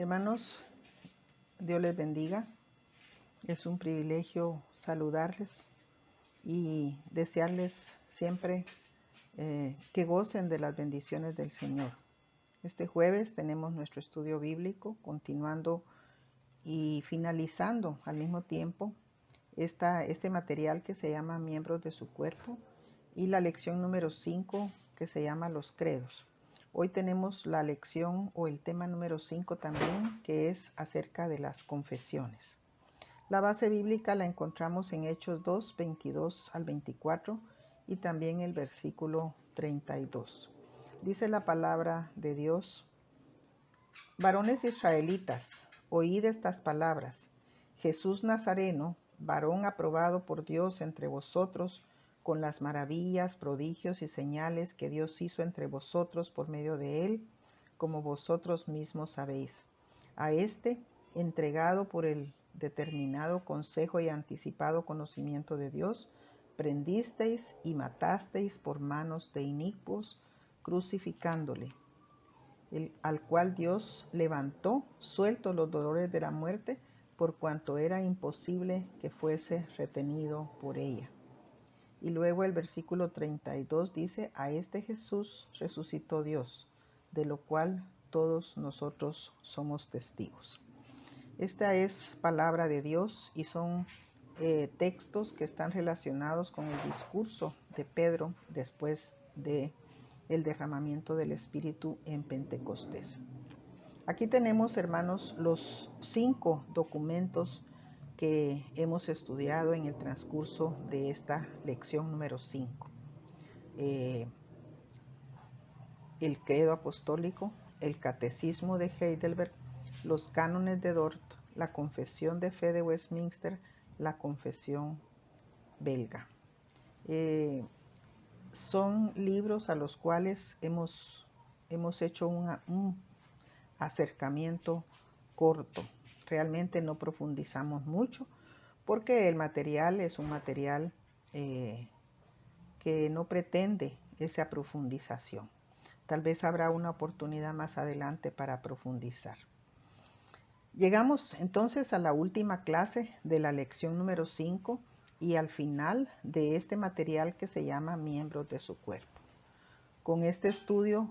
Hermanos, Dios les bendiga. Es un privilegio saludarles y desearles siempre que gocen de las bendiciones del Señor. Este jueves tenemos nuestro estudio bíblico, continuando y finalizando al mismo tiempo este material que se llama Miembros de su Cuerpo y la lección número 5 que se llama Los Credos. Hoy tenemos la lección o el tema número 5 también, que es acerca de las confesiones. La base bíblica la encontramos en Hechos 2, 22 al 24 y también el versículo 32. Dice la palabra de Dios: Varones israelitas, oíd estas palabras. Jesús Nazareno, varón aprobado por Dios entre vosotros, con las maravillas, prodigios y señales que Dios hizo entre vosotros por medio de él, como vosotros mismos sabéis. A este, entregado por el determinado consejo y anticipado conocimiento de Dios, prendisteis y matasteis por manos de inicuos, crucificándole, al cual Dios levantó, suelto los dolores de la muerte, por cuanto era imposible que fuese retenido por ella. Y luego el versículo 32 dice: a este Jesús resucitó Dios, de lo cual todos nosotros somos testigos. Esta es palabra de Dios y son textos que están relacionados con el discurso de Pedro después de el derramamiento del Espíritu en Pentecostés. Aquí tenemos, hermanos, los 5 documentos que hemos estudiado en el transcurso de esta lección número 5. El credo apostólico, el catecismo de Heidelberg, los cánones de Dort, la confesión de fe de Westminster, la confesión belga. Son libros a los cuales hemos hecho un acercamiento corto. Realmente no profundizamos mucho porque el material es un material que no pretende esa profundización. Tal vez habrá una oportunidad más adelante para profundizar. Llegamos entonces a la última clase de la lección número 5 y al final de este material que se llama Miembros de su Cuerpo. Con este estudio,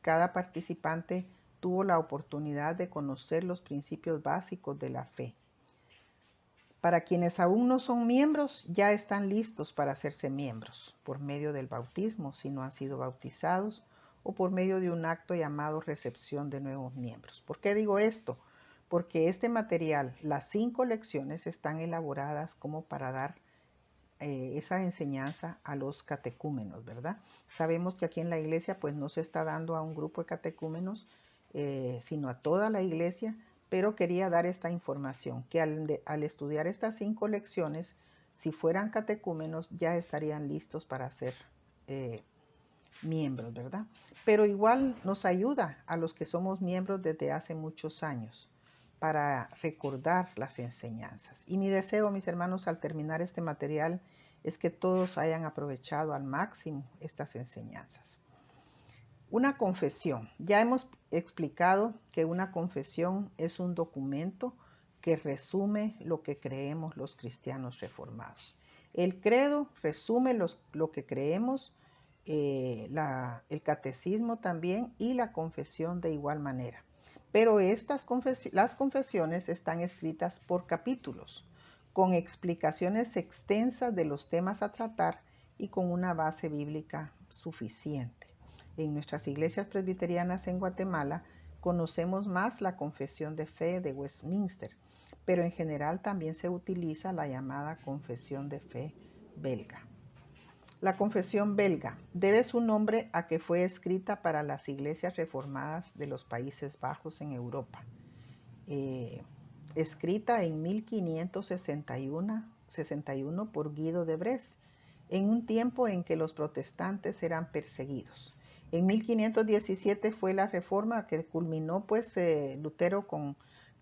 cada participante tuvo la oportunidad de conocer los principios básicos de la fe. Para quienes aún no son miembros, ya están listos para hacerse miembros por medio del bautismo, si no han sido bautizados, o por medio de un acto llamado recepción de nuevos miembros. ¿Por qué digo esto? Porque este material, las 5 lecciones, están elaboradas como para dar esa enseñanza a los catecúmenos, ¿verdad? Sabemos que aquí en la iglesia pues no se está dando a un grupo de catecúmenos, sino a toda la iglesia, pero quería dar esta información, que al estudiar estas 5 lecciones, si fueran catecúmenos ya estarían listos para ser miembros, ¿verdad? Pero igual nos ayuda a los que somos miembros desde hace muchos años para recordar las enseñanzas. Y mi deseo, mis hermanos, al terminar este material, es que todos hayan aprovechado al máximo estas enseñanzas. Una confesión. Ya hemos explicado que una confesión es un documento que resume lo que creemos los cristianos reformados. El credo resume lo que creemos, el catecismo también y la confesión de igual manera. Pero las confesiones están escritas por capítulos, con explicaciones extensas de los temas a tratar y con una base bíblica suficiente. En nuestras iglesias presbiterianas en Guatemala conocemos más la confesión de fe de Westminster, pero en general también se utiliza la llamada confesión de fe belga. La confesión belga debe su nombre a que fue escrita para las iglesias reformadas de los Países Bajos en Europa. Escrita en 1561 por Guido de Bresse, en un tiempo en que los protestantes eran perseguidos. En 1517 fue la reforma que culminó Lutero con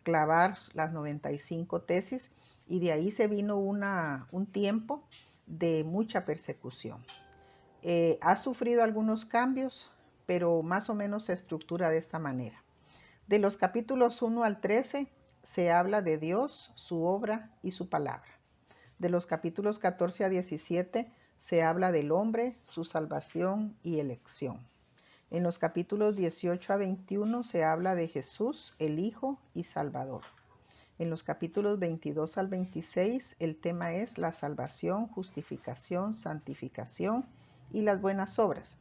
clavar las 95 tesis, y de ahí se vino un tiempo de mucha persecución. Ha sufrido algunos cambios, pero más o menos se estructura de esta manera. De los capítulos 1 al 13 se habla de Dios, su obra y su palabra. De los capítulos 14 a 17 se habla del hombre, su salvación y elección. En los capítulos 18 a 21 se habla de Jesús, el Hijo y Salvador. En los capítulos 22 al 26 el tema es la salvación, justificación, santificación y las buenas obras.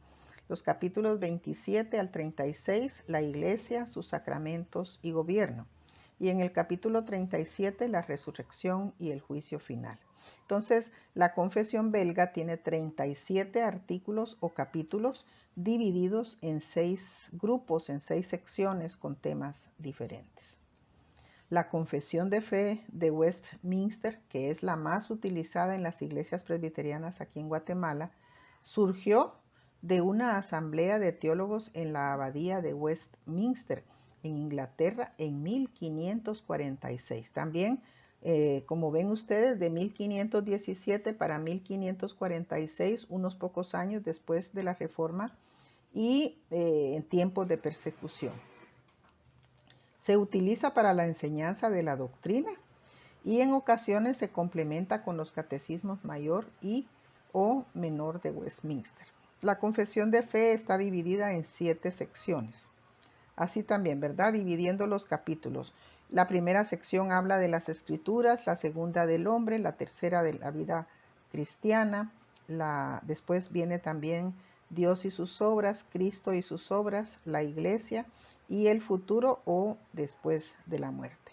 Los capítulos 27 al 36 la iglesia, sus sacramentos y gobierno. Y en el capítulo 37 la resurrección y el juicio final. Entonces, la confesión belga tiene 37 artículos o capítulos divididos en 6 grupos, en 6 secciones con temas diferentes. La confesión de fe de Westminster, que es la más utilizada en las iglesias presbiterianas aquí en Guatemala, surgió de una asamblea de teólogos en la abadía de Westminster, en Inglaterra, en 1546. También, como ven ustedes, de 1517 para 1546, unos pocos años después de la Reforma y en tiempos de persecución. Se utiliza para la enseñanza de la doctrina y en ocasiones se complementa con los catecismos mayor y o menor de Westminster. La confesión de fe está dividida en 7 secciones. Así también, ¿verdad? Dividiendo los capítulos. La primera sección habla de las escrituras, la segunda del hombre, la tercera de la vida cristiana, después viene también Dios y sus obras, Cristo y sus obras, la iglesia y el futuro o después de la muerte.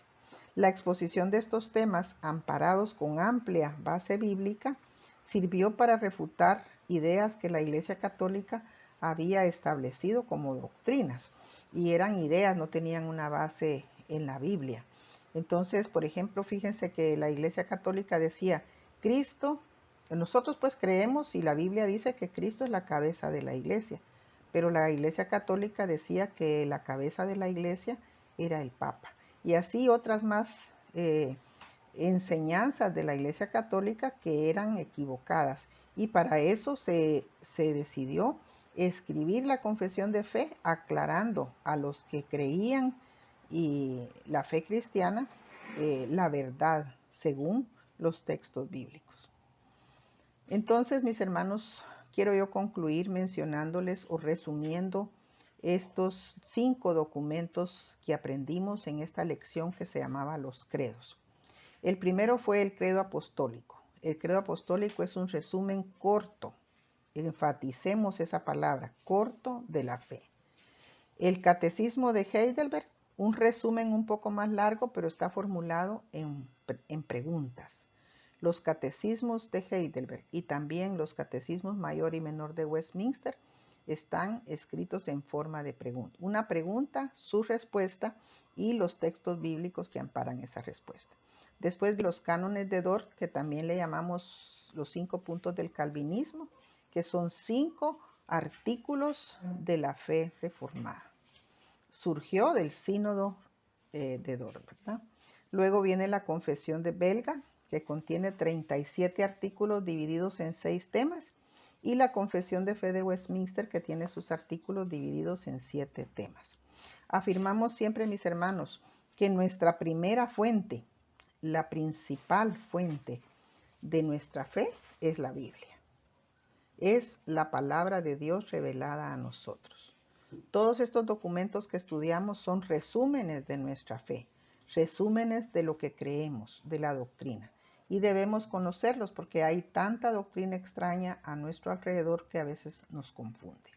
La exposición de estos temas, amparados con amplia base bíblica, sirvió para refutar ideas que la Iglesia Católica había establecido como doctrinas, y eran ideas, no tenían una base en la Biblia. Entonces, por ejemplo, fíjense que la Iglesia Católica decía, Cristo, nosotros pues creemos y la Biblia dice que Cristo es la cabeza de la Iglesia, pero la Iglesia Católica decía que la cabeza de la Iglesia era el Papa. Y así otras más enseñanzas de la Iglesia Católica que eran equivocadas. Y para eso se decidió escribir la confesión de fe, aclarando a los que creían y la fe cristiana la verdad según los textos bíblicos. Entonces, mis hermanos, quiero yo concluir mencionándoles o resumiendo estos 5 documentos que aprendimos en esta lección que se llamaba los credos. El primero fue el credo apostólico. El credo apostólico es un resumen corto, enfaticemos esa palabra, corto de la fe. El catecismo de Heidelberg, un resumen un poco más largo, pero está formulado en preguntas. Los catecismos de Heidelberg y también los catecismos mayor y menor de Westminster están escritos en forma de pregunta. Una pregunta, su respuesta y los textos bíblicos que amparan esa respuesta. Después de los cánones de Dort, que también le llamamos los 5 puntos del calvinismo, que son 5 artículos de la fe reformada. Surgió del sínodo de Dort, ¿verdad? Luego viene la confesión de Belga, que contiene 37 artículos divididos en 6 temas, y la confesión de fe de Westminster, que tiene sus artículos divididos en 7 temas. Afirmamos siempre, mis hermanos, que nuestra primera fuente, la principal fuente de nuestra fe es la Biblia. Es la palabra de Dios revelada a nosotros. Todos estos documentos que estudiamos son resúmenes de nuestra fe, resúmenes de lo que creemos, de la doctrina. Y debemos conocerlos porque hay tanta doctrina extraña a nuestro alrededor que a veces nos confunde.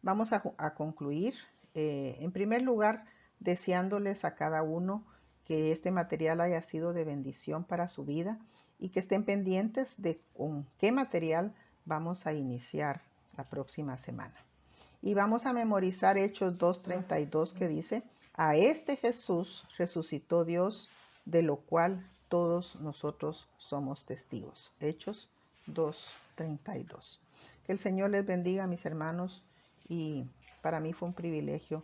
Vamos a concluir, en primer lugar, deseándoles a cada uno que este material haya sido de bendición para su vida y que estén pendientes de con qué material vamos a iniciar la próxima semana. Y vamos a memorizar Hechos 2:32 que dice, a este Jesús resucitó Dios, de lo cual todos nosotros somos testigos. Hechos 2:32. Que el Señor les bendiga, mis hermanos, y para mí fue un privilegio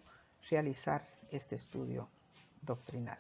realizar este estudio doctrinal.